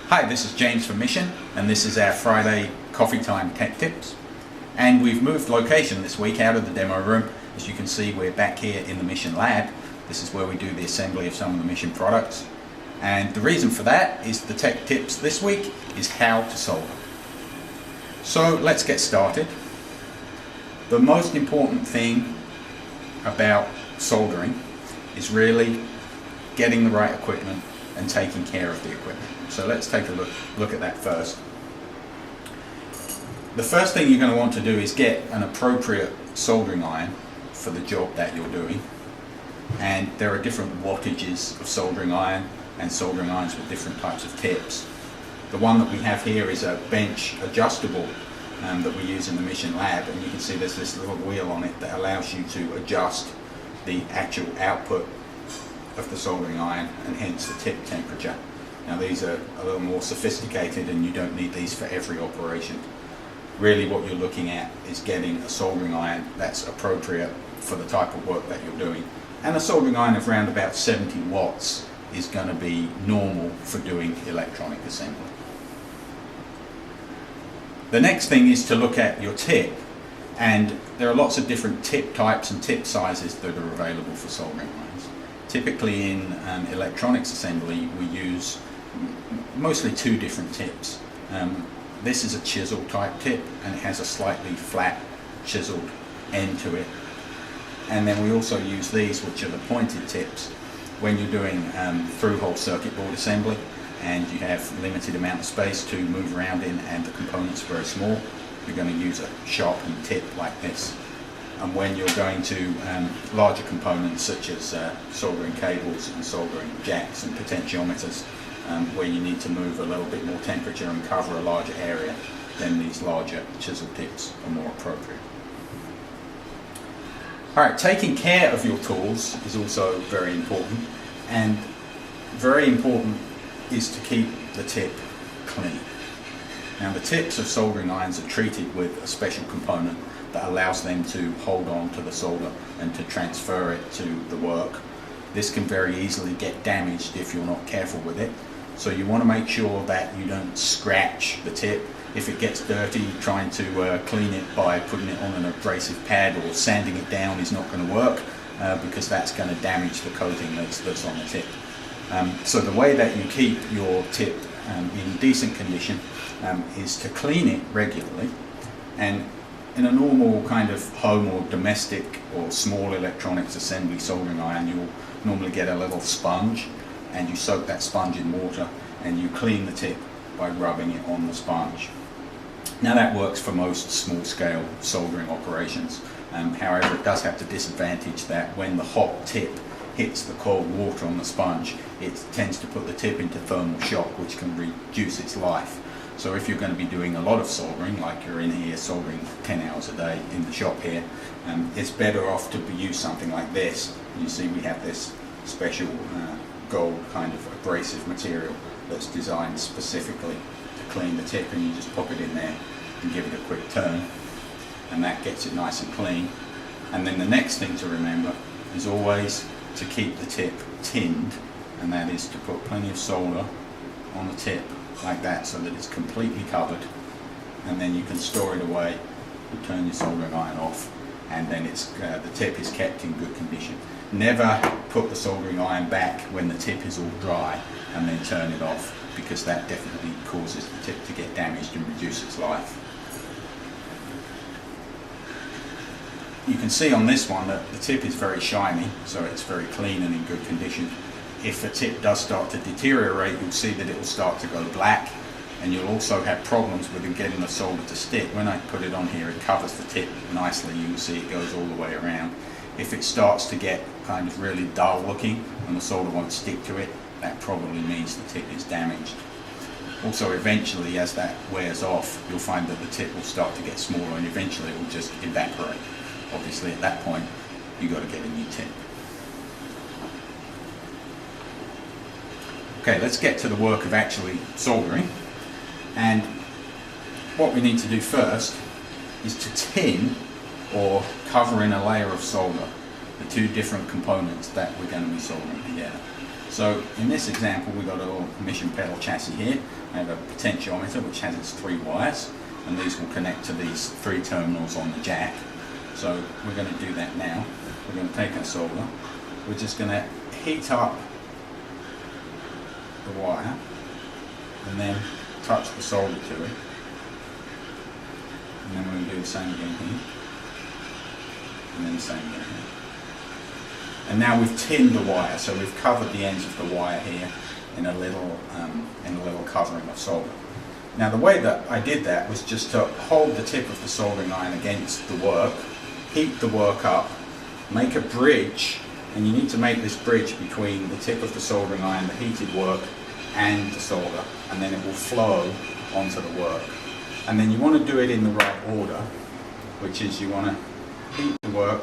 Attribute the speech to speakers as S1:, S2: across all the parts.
S1: Hi, this is James from Mission, and this is our Friday Coffee Time Tech Tips. And we've moved location this week out of the demo room. As you can see, we're back here in the Mission lab. This is where we do the assembly of some of the Mission products. And the reason for that is the tech tips this week is how to solder. So let's get started. The most important thing about soldering is really getting the right equipment and taking care of the equipment. So let's take a look at that first. The first thing you're going to want to do is get an appropriate soldering iron for the job that you're doing. And there are different wattages of soldering iron and soldering irons with different types of tips. The one that we have here is a bench adjustable that we use in the Mission lab, and you can see there's this little wheel on it that allows you to adjust the actual output of the soldering iron and hence the tip temperature. Now these are a little more sophisticated and you don't need these for every operation. Really what you're looking at is getting a soldering iron that's appropriate for the type of work that you're doing. And a soldering iron of around about 70 watts is going to be normal for doing electronic assembly. The next thing is to look at your tip, and there are lots of different tip types and tip sizes that are available for soldering irons. Typically in electronics assembly we use mostly two different tips. This is a chisel type tip and it has a slightly flat chiseled end to it. And then we also use these, which are the pointed tips, when you're doing through-hole circuit board assembly and you have limited amount of space to move around in and the components are very small. You're going to use a sharpened tip like this. And when you're going to larger components such as soldering cables and soldering jacks and potentiometers, where you need to move a little bit more temperature and cover a larger area, then these larger chisel tips are more appropriate. Alright, taking care of your tools is also very important, and very important is to keep the tip clean. Now the tips of soldering irons are treated with a special component that allows them to hold on to the solder and to transfer it to the work. This can very easily get damaged if you're not careful with it. So you want to make sure that you don't scratch the tip. If it gets dirty, trying to clean it by putting it on an abrasive pad or sanding it down is not going to work because that's going to damage the coating that's on the tip. So the way that you keep your tip in decent condition is to clean it regularly. And in a normal kind of home or domestic or small electronics assembly soldering iron, you'll normally get a little sponge and you soak that sponge in water and you clean the tip by rubbing it on the sponge. Now that works for most small scale soldering operations. However, it does have the disadvantage that when the hot tip hits the cold water on the sponge, it tends to put the tip into thermal shock, which can reduce its life. So if you're going to be doing a lot of soldering, like you're in here soldering 10 hours a day in the shop here, it's better off to use something like this. You see we have this special gold kind of abrasive material that's designed specifically to clean the tip, and you just pop it in there and give it a quick turn and that gets it nice and clean. And then the next thing to remember is always to keep the tip tinned, and that is to put plenty of solder on the tip like that so that it's completely covered, and then you can store it away, turn your soldering iron off, and then the tip is kept in good condition. Never put the soldering iron back when the tip is all dry and then turn it off, because that definitely causes the tip to get damaged and reduce its life. You can see on this one that the tip is very shiny, so it's very clean and in good condition. If the tip does start to deteriorate, you'll see that it will start to go black, and you'll also have problems with getting the solder to stick. When I put it on here, it covers the tip nicely. You can see it goes all the way around. If it starts to get kind of really dull looking and the solder won't stick to it, that probably means the tip is damaged. Also, eventually, as that wears off, you'll find that the tip will start to get smaller and eventually it will just evaporate. Obviously, at that point, you've got to get a new tip. Okay, let's get to the work of actually soldering. And what we need to do first is to tin or cover in a layer of solder the two different components that we're going to be soldering together. So in this example, we've got a little emission pedal chassis here. I have a potentiometer which has its 3 wires, and these will connect to these 3 terminals on the jack. So we're going to do that now. We're going to take our solder. We're just going to heat up the wire and then touch the solder to it. And then we're going to do the same again here. And then the same again here. And now we've tinned the wire, so we've covered the ends of the wire here in a little covering of solder. Now the way that I did that was just to hold the tip of the soldering iron against the work, heat the work up, make a bridge, and you need to make this bridge between the tip of the soldering iron, the heated work, and the solder, and then it will flow onto the work. And then you want to do it in the right order, which is you want to heat the work,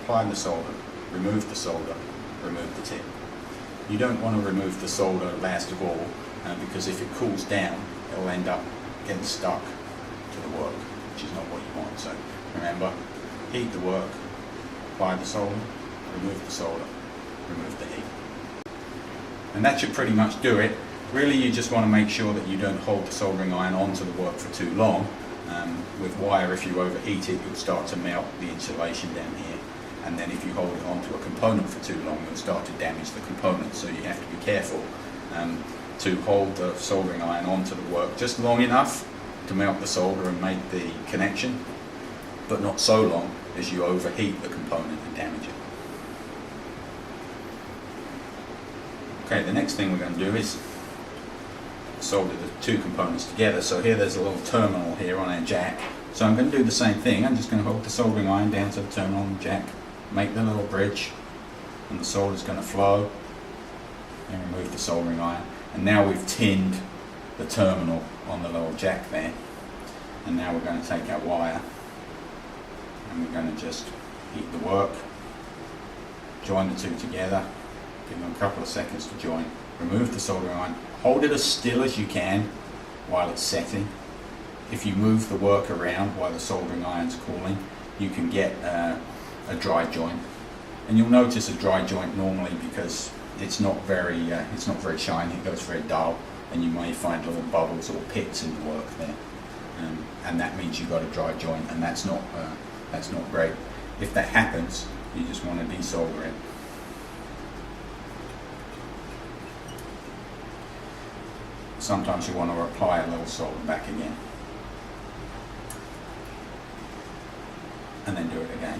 S1: apply the solder, remove the solder, remove the tip. You don't want to remove the solder last of all, because if it cools down, it'll end up getting stuck to the work, which is not what you want. So remember, heat the work, apply the solder, remove the solder, remove the heat. And that should pretty much do it. Really, you just want to make sure that you don't hold the soldering iron onto the work for too long. With wire, if you overheat it, you'll start to melt the insulation down here. And then if you hold it onto a component for too long, you'll start to damage the component. So you have to be careful to hold the soldering iron onto the work just long enough to melt the solder and make the connection, but not so long as you overheat the component and damage it. Okay, the next thing we're going to do is solder the 2 components together. So here there's a little terminal here on our jack. So I'm going to do the same thing. I'm just going to hold the soldering iron down to the terminal on the jack, make the little bridge, and the solder is going to flow, and remove the soldering iron. And now we've tinned the terminal on the little jack there. And now we're going to take our wire and we're going to just heat the work, join the 2 together, give them a couple of seconds to join, remove the soldering iron, hold it as still as you can while it's setting. If you move the work around while the soldering iron's cooling, you can get a dry joint. And you'll notice a dry joint normally because it's not very shiny, it goes very dull, and you may find little bubbles or pits in the work there. And that means you've got a dry joint, and that's not great. If that happens, you just want to desolder it. Sometimes you want to apply a little solder back again, and then do it again.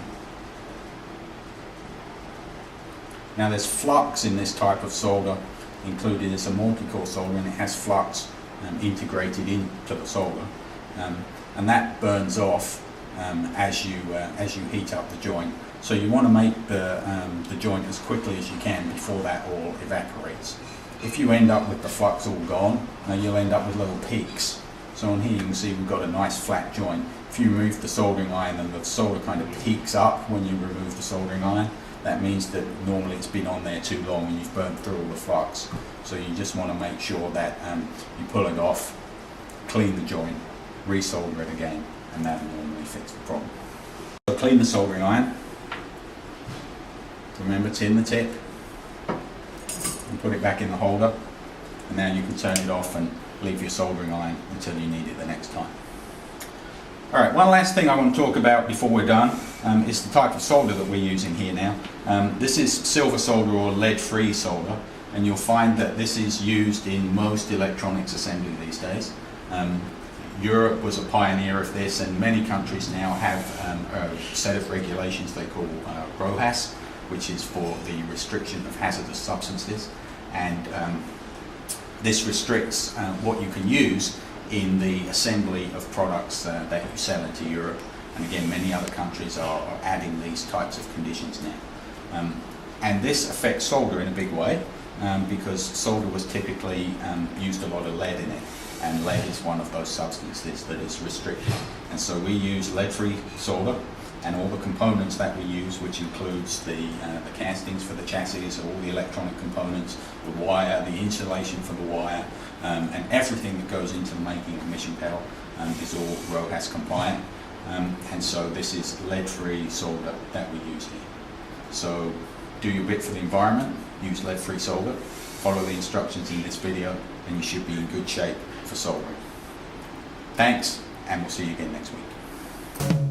S1: Now there's flux in this type of solder included. It's a multi-core solder and it has flux integrated into the solder, and that burns off as you heat up the joint. So you want to make the joint as quickly as you can before that all evaporates. If you end up with the flux all gone, you'll end up with little peaks. So on here you can see we've got a nice flat joint. If you remove the soldering iron, then the solder kind of peaks up when you remove the soldering iron. That means that normally it's been on there too long and you've burnt through all the flux. So you just want to make sure that you pull it off, clean the joint, resolder it again, and that will normally fix the problem. So clean the soldering iron. Remember, tin the tip and put it back in the holder, and now you can turn it off and leave your soldering iron until you need it the next time. Alright, one last thing I want to talk about before we're done is the type of solder that we're using here now. This is silver solder or lead-free solder, and you'll find that this is used in most electronics assembly these days. Europe was a pioneer of this, and many countries now have a set of regulations they call RoHS, which is for the restriction of hazardous substances, and this restricts what you can use in the assembly of products that you sell into Europe. And again, many other countries are adding these types of conditions now. And this affects solder in a big way, because solder was typically used a lot of lead in it, and lead is one of those substances that is restricted. And so we use lead-free solder, and all the components that we use, which includes the castings for the chassis, all the electronic components, the wire, the insulation for the wire, and everything that goes into making a mission pedal is all RoHS compliant. And so this is lead-free solder that we use here. So do your bit for the environment, use LeadFree Solder, follow the instructions in this video, and you should be in good shape for soldering. Thanks, and we'll see you again next week.